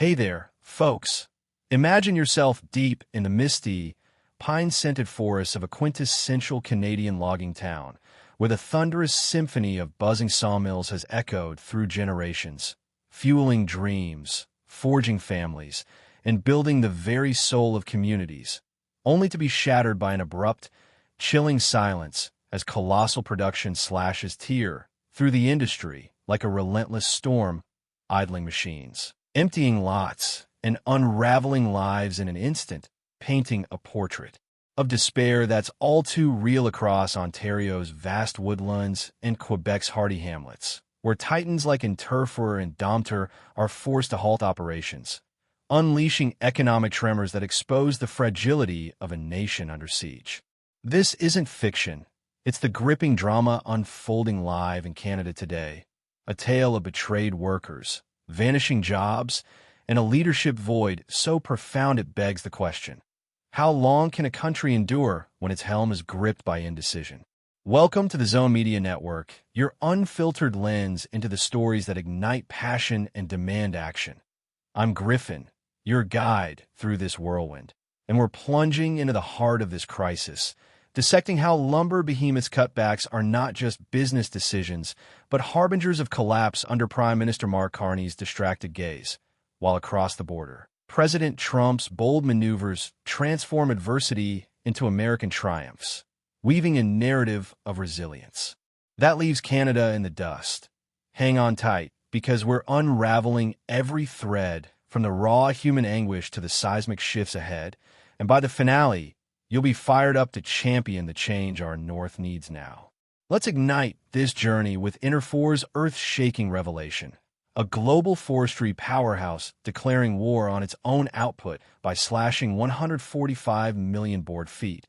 Hey there, folks. Imagine yourself deep in the misty, pine-scented forests of a quintessential Canadian logging town, where the thunderous symphony of buzzing sawmills has echoed through generations, fueling dreams, forging families, and building the very soul of communities, only to be shattered by an abrupt, chilling silence as colossal production slashes tear through the industry like a relentless storm, idling machines, emptying lots, and unraveling lives in an instant, painting a portrait of despair that's all too real across Ontario's vast woodlands and Quebec's hardy hamlets, where titans like Interfor and Domter are forced to halt operations, unleashing economic tremors that expose the fragility of a nation under siege. This isn't fiction. It's the gripping drama unfolding live in Canada today, a tale of betrayed workers, vanishing jobs, and a leadership void so profound it begs the question: how long can a country endure when its helm is gripped by indecision? Welcome to the Zone Media Network, your unfiltered lens into the stories that ignite passion and demand action. I'm Griffin, your guide through this whirlwind, and we're plunging into the heart of this crisis, dissecting how lumber behemoths' cutbacks are not just business decisions, but harbingers of collapse under Prime Minister Mark Carney's distracted gaze, while across the border, President Trump's bold maneuvers transform adversity into American triumphs, weaving a narrative of resilience. That leaves Canada in the dust. Hang on tight, because we're unraveling every thread from the raw human anguish to the seismic shifts ahead, and by the finale, you'll be fired up to champion the change our North needs now. Let's ignite this journey with Interfor's earth-shaking revelation, a global forestry powerhouse declaring war on its own output by slashing 145 million board feet,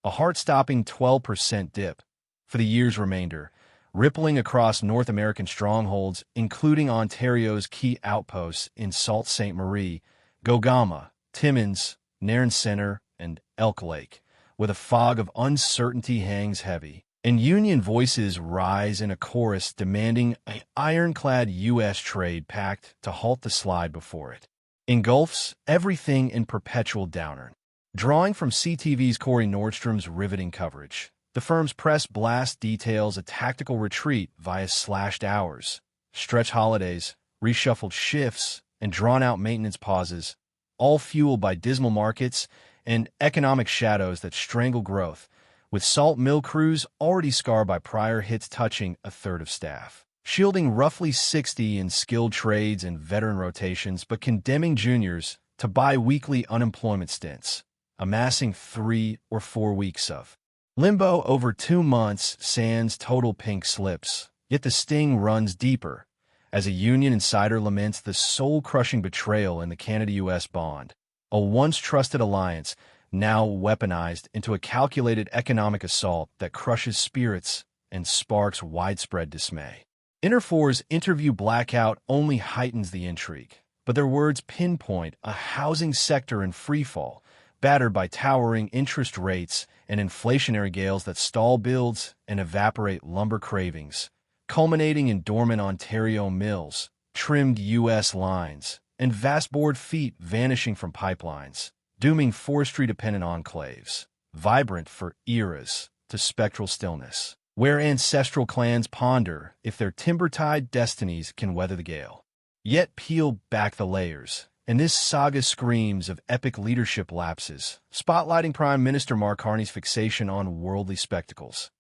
a heart-stopping 12% dip for the year's remainder, rippling across North American strongholds, including Ontario's key outposts in Sault Ste. Marie, Gogama, Timmins, Nairn Centre, and Elk Lake, where the fog of uncertainty hangs heavy, and union voices rise in a chorus demanding an ironclad U.S. trade pact to halt the slide before it engulfs everything in perpetual downturn. Drawing from CTV's Corey Nordstrom's riveting coverage, the firm's press blast details a tactical retreat via slashed hours, stretch holidays, reshuffled shifts, and drawn-out maintenance pauses, all fueled by dismal markets and economic shadows that strangle growth, with salt mill crews already scarred by prior hits touching a third of staff, shielding roughly 60 in skilled trades and veteran rotations, but condemning juniors to bi-weekly unemployment stints, amassing 3 or 4 weeks of limbo over 2 months sans total pink slips. Yet the sting runs deeper, as a union insider laments the soul-crushing betrayal in the Canada-U.S. bond, a once-trusted alliance now weaponized into a calculated economic assault that crushes spirits and sparks widespread dismay. Interfor's interview blackout only heightens the intrigue, but their words pinpoint a housing sector in freefall, battered by towering interest rates and inflationary gales that stall builds and evaporate lumber cravings, culminating in dormant Ontario mills, trimmed U.S. lines, and vast board feet vanishing from pipelines, dooming forestry-dependent enclaves, vibrant for eras to spectral stillness, where ancestral clans ponder if their timber-tied destinies can weather the gale. Yet peel back the layers, and this saga screams of epic leadership lapses, spotlighting Prime Minister Mark Carney's fixation on worldly spectacles,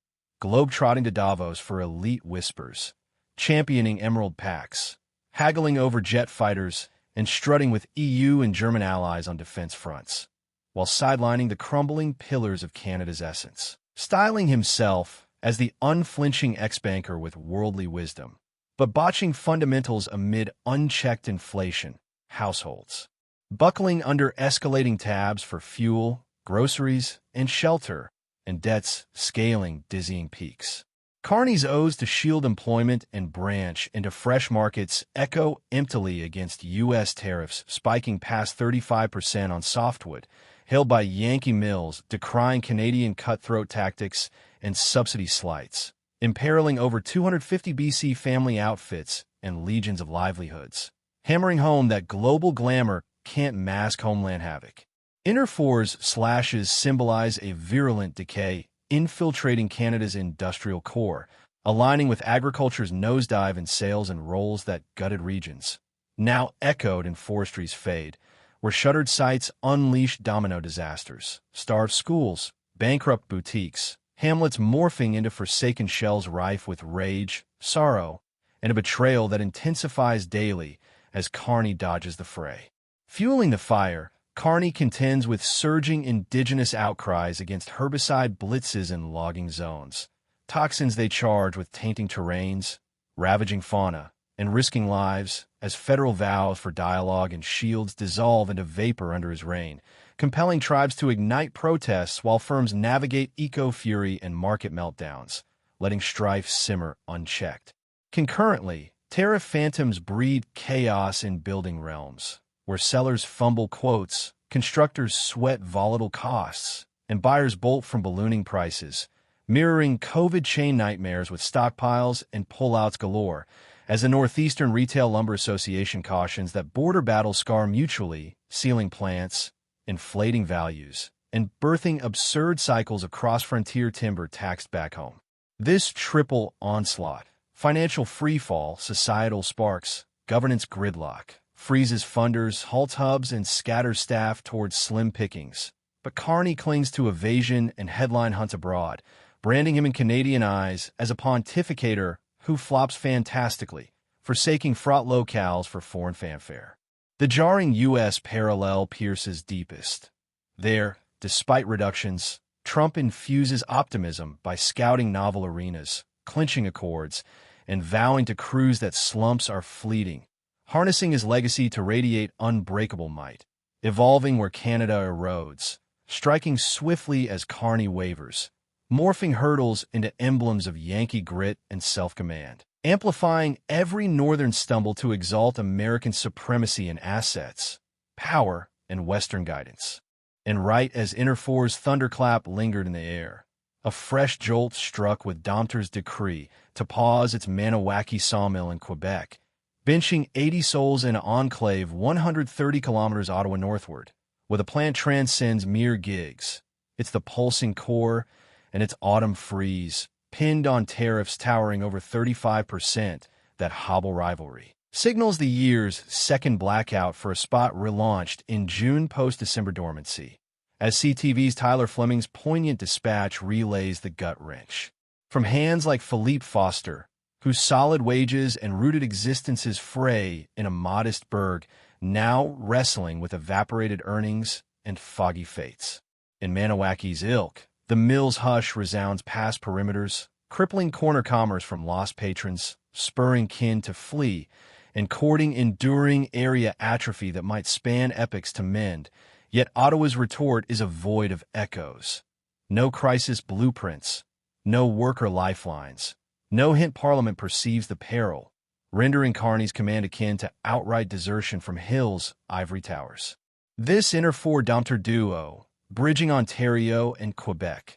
globe-trotting to Davos for elite whispers, championing Emerald Packs, haggling over jet fighters, and strutting with EU and German allies on defense fronts, while sidelining the crumbling pillars of Canada's essence, styling himself as the unflinching ex-banker with worldly wisdom, but botching fundamentals amid unchecked inflation, households buckling under escalating tabs for fuel, groceries, and shelter, and debts scaling dizzying peaks. Carney's odes to shield employment and branch into fresh markets echo emptily against U.S. tariffs spiking past 35% on softwood, hailed by Yankee mills decrying Canadian cutthroat tactics and subsidy slights, imperiling over 250 BC family outfits and legions of livelihoods. hammering home that global glamour can't mask homeland havoc. Interfor's slashes symbolize a virulent decay, infiltrating Canada's industrial core, aligning with agriculture's nosedive in sales and roles that gutted regions. Now echoed in forestry's fade, where shuttered sites unleashed domino disasters, starved schools, bankrupt boutiques, hamlets morphing into forsaken shells rife with rage, sorrow, and a betrayal that intensifies daily as Carney dodges the fray. Fueling the fire, Carney contends with surging indigenous outcries against herbicide blitzes in logging zones, toxins they charge with tainting terrains, ravaging fauna, and risking lives as federal vows for dialogue and shields dissolve into vapor under his reign, compelling tribes to ignite protests while firms navigate eco-fury and market meltdowns, letting strife simmer unchecked. Concurrently, tariff phantoms breed chaos in building realms, where sellers fumble quotes, constructors sweat volatile costs, and buyers bolt from ballooning prices, mirroring COVID chain nightmares with stockpiles and pullouts galore, as the Northeastern Retail Lumber Association cautions that border battles scar mutually, sealing plants, inflating values, and birthing absurd cycles of cross-frontier timber taxed back home. This triple onslaught, financial freefall, societal sparks, governance gridlock, freezes funders, halts hubs, and scatters staff towards slim pickings. But Carney clings to evasion and headline hunts abroad, branding him in Canadian eyes as a pontificator who flops fantastically, forsaking fraught locales for foreign fanfare. The jarring U.S. parallel pierces deepest. There, despite reductions, Trump infuses optimism by scouting novel arenas, clinching accords, and vowing to crews that slumps are fleeting, harnessing his legacy to radiate unbreakable might, evolving where Canada erodes, striking swiftly as Carney wavers, morphing hurdles into emblems of Yankee grit and self-command, amplifying every northern stumble to exalt American supremacy in assets, power, and Western guidance. And right as Interfor's thunderclap lingered in the air, a fresh jolt struck with Domter's decree to pause its Maniwaki sawmill in Quebec, benching 80 souls in an enclave 130 kilometers Ottawa northward, where the plant transcends mere gigs. It's the pulsing core and its autumn freeze, pinned on tariffs towering over 35% that hobble rivalry, signals the year's second blackout for a spot relaunched in June post-December dormancy, as CTV's Tyler Fleming's poignant dispatch relays the gut wrench. From hands like Philippe Foster, whose solid wages and rooted existences fray in a modest burg, now wrestling with evaporated earnings and foggy fates. In Maniwaki's ilk, the mill's hush resounds past perimeters, crippling corner commerce from lost patrons, spurring kin to flee, and courting enduring area atrophy that might span epochs to mend. Yet Ottawa's retort is a void of echoes. No crisis blueprints, no worker lifelines, no hint Parliament perceives the peril, rendering Carney's command akin to outright desertion from Hill's ivory towers. This Interfor Domter duo, bridging Ontario and Quebec,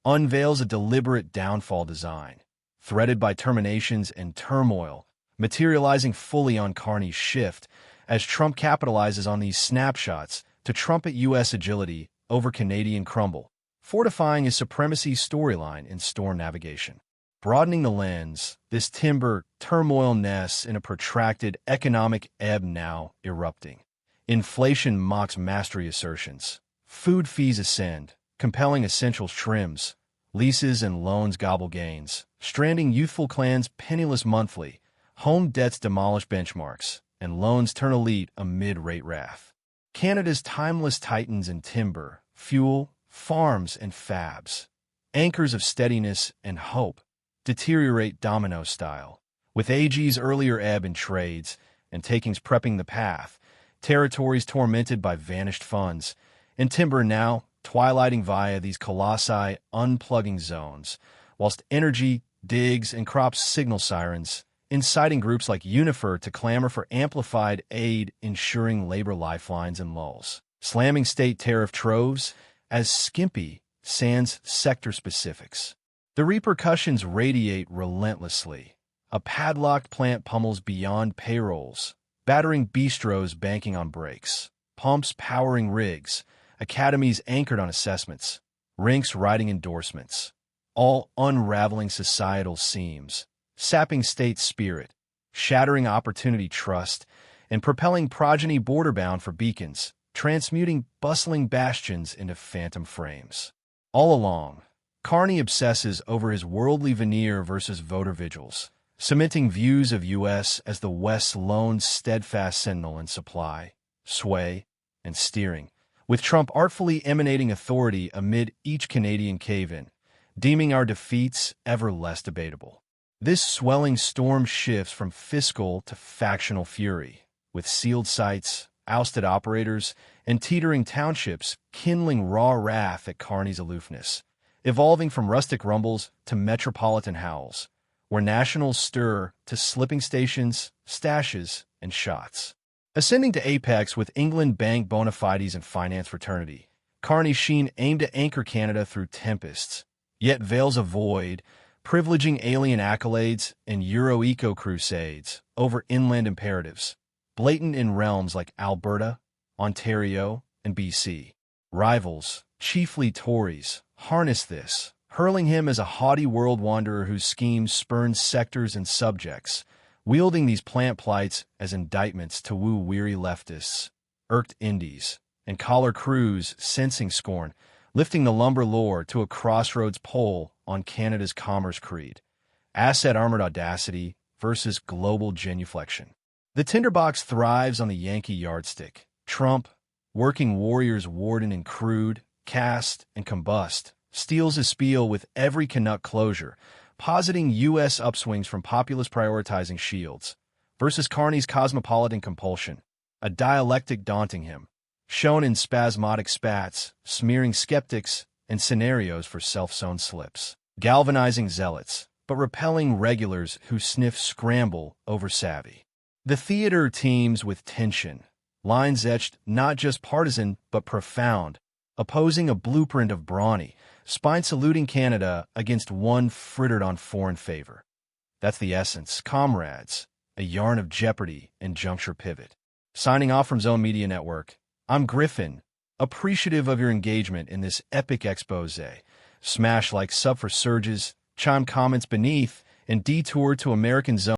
unveils a deliberate downfall design, threaded by terminations and turmoil, materializing fully on Carney's shift as Trump capitalizes on these snapshots to trumpet U.S. agility over Canadian crumble, fortifying his supremacy storyline in storm navigation. Broadening the lens, this timber turmoil nests in a protracted economic ebb now erupting. Inflation mocks mastery assertions. Food fees ascend, compelling essentials trims. Leases and loans gobble gains, stranding youthful clans penniless monthly. Home debts demolish benchmarks, and loans turn elite amid rate wrath. Canada's timeless titans in timber, fuel, farms, and fabs, anchors of steadiness and hope, deteriorate domino style. With AG's earlier ebb in trades and takings prepping the path, territories tormented by vanished funds, and timber now twilighting via these colossi unplugging zones, whilst energy, digs, and crops signal sirens, inciting groups like Unifer to clamor for amplified aid, ensuring labor lifelines and lulls, slamming state tariff troves as skimpy sans sector specifics. The repercussions radiate relentlessly. A padlocked plant pummels beyond payrolls, battering bistros banking on breaks, pumps powering rigs, academies anchored on assessments, rinks writing endorsements, all unraveling societal seams, sapping state spirit, shattering opportunity trust, and propelling progeny border-bound for beacons, transmuting bustling bastions into phantom frames. All along, Carney obsesses over his worldly veneer versus voter vigils, cementing views of U.S. as the West's lone steadfast sentinel in supply, sway, and steering, with Trump artfully emanating authority amid each Canadian cave-in, deeming our defeats ever less debatable. This swelling storm shifts from fiscal to factional fury, with sealed sites, ousted operators, and teetering townships kindling raw wrath at Carney's aloofness, evolving from rustic rumbles to metropolitan howls, where nationals stir to slipping stations, stashes, and shots. Ascending to apex with England bank bona fides and finance fraternity, Carney's sheen aimed to anchor Canada through tempests, yet veils a void, privileging alien accolades and Euro-eco crusades over inland imperatives, blatant in realms like Alberta, Ontario, and BC. Rivals, chiefly Tories, harness this, hurling him as a haughty world wanderer whose schemes spurn sectors and subjects, wielding these plant plights as indictments to woo weary leftists, irked indies, and collar crews sensing scorn, lifting the lumber lore to a crossroads pole on Canada's commerce creed, asset-armored audacity versus global genuflection. The tinderbox thrives on the Yankee yardstick. Trump, working warriors warden and crude, cast, and combust, steals his spiel with every Canuck closure, positing U.S. upswings from populist prioritizing shields, versus Carney's cosmopolitan compulsion, a dialectic daunting him, shown in spasmodic spats, smearing skeptics, and scenarios for self-sown slips, galvanizing zealots, but repelling regulars who sniff scramble over savvy. The theater teems with tension, lines etched not just partisan but profound, opposing a blueprint of brawny, spine-saluting Canada against one frittered on foreign favor. That's the essence, comrades, a yarn of jeopardy and juncture pivot. Signing off from Zone Media Network, I'm Griffin, appreciative of your engagement in this epic expose. Smash like, sub for surges, chime comments beneath, and detour to American Zone.